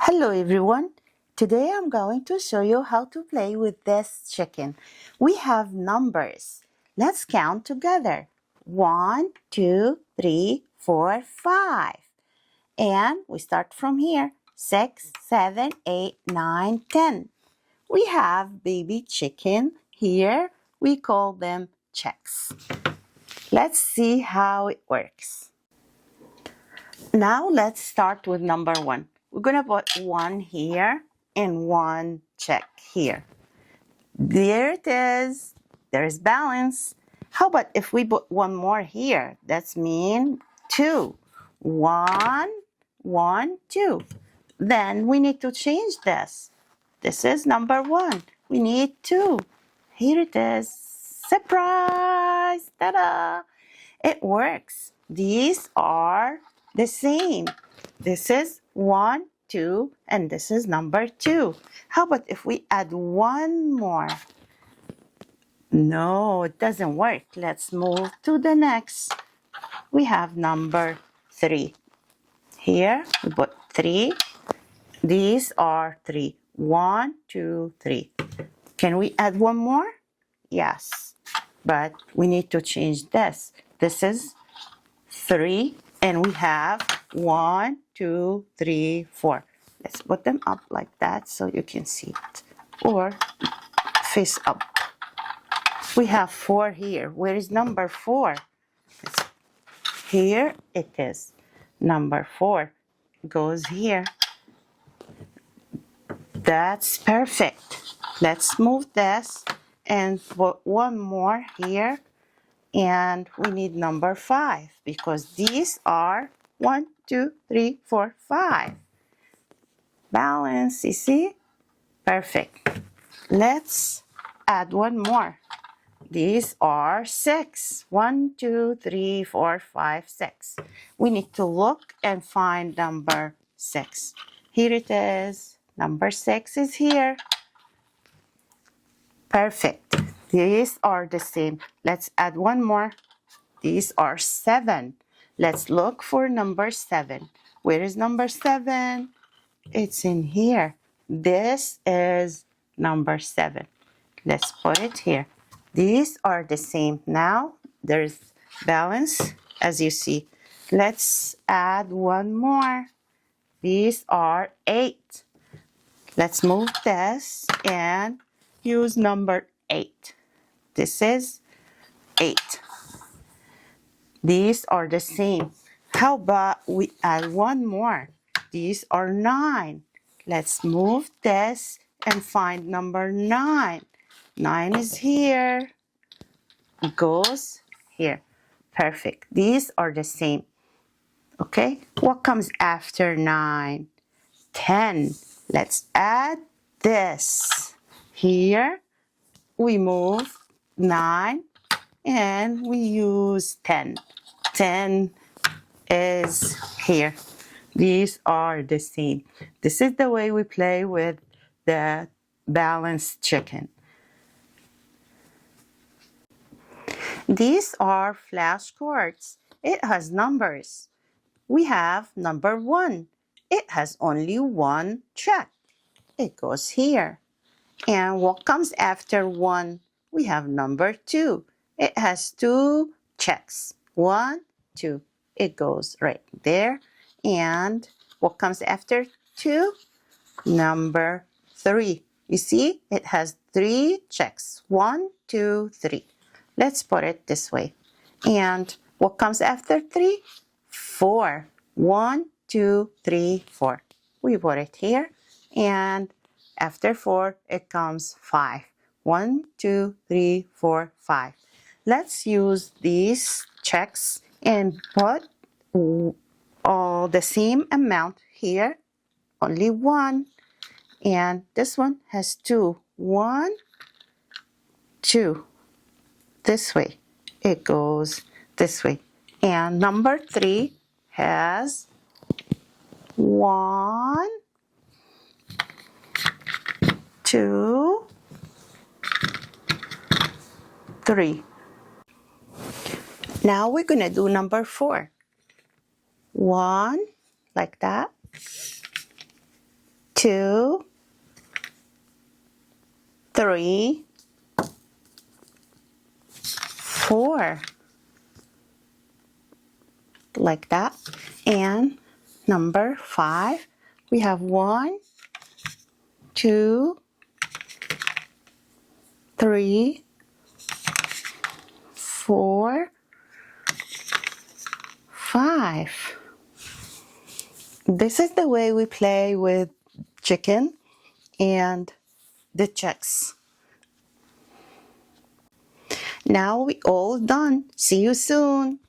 Hello everyone. Today I'm going to show you how to play with this chicken. We have numbers. Let's count together. 1, 2, 3, 4, 5. And we start from here. 6, 7, 8, 9, 10. We have baby chicken here. We call them chicks. Let's see how it works. Now let's start with number 1. We're going to put 1 here and 1 check here. There it is. There's balance. How about if we put 1 more here? That's mean 2. 1, 1, 2. Then we need to change this. This is number 1. We need 2. Here it is. Surprise! Ta-da! It works. These are the same. This is 1, 2, and this is number 2. How about if we add 1 more? No, it doesn't work. Let's move to the next. We have number 3. Here we put 3. These are 3. 1, 2, 3. Can we add 1 more? Yes, but we need to change this. This is 3, and we have 1, 2, 3, 4. Let's put them up like that so you can see it, or face up. We have 4 here. Where is number 4? Here it is. Number 4 goes here. That's perfect. Let's move this and put 1 more here. And we need number 5 because these are 1, 2, 3, 4, 5. Balance, you see? Perfect. Let's add 1 more. These are 6. 1, 2, 3, 4, 5, 6. We need to look and find number 6. Here it is. Number 6 is here. Perfect. These are the same. Let's add 1 more. These are 7. Let's look for number 7. Where is number 7? It's in here. This is number 7. Let's put it here. These are the same. Now there's balance, as you see. Let's add 1 more. These are 8. Let's move this and use number 8. This is 8. These are the same. How about we add 1 more? These are 9. Let's move this and find number 9. 9 is here. It goes here. Perfect. These are the same. Okay? What comes after 9? 10. Let's add this. Here we move 9 and we use 10. 10 is here. These are the same. This is the way we play with the balanced chicken. These are flashcards. It has numbers. We have number 1. It has only 1 check. It goes here. And what comes after 1? We have number 2. It has 2 checks. 1, 2. It goes right there. And what comes after 2? Number 3. You see, it has 3 checks. 1, 2, 3. Let's put it this way. And what comes after 3? 4. 1, 2, 3, 4. We put it here. And after 4, it comes 5. 1, 2, 3, 4, 5. Let's use these checks and put all the same amount here. Only 1. And this one has 2. 1, 2. This way. It goes this way. And number 3 has 1, 2, 3. Now we're going to do number 4. 1, like that. 2, 3, 4. Like that. And number 5, we have 1, 2, 3, 4, 5. This is the way we play with chicken and the checks. Now we all done. See you soon.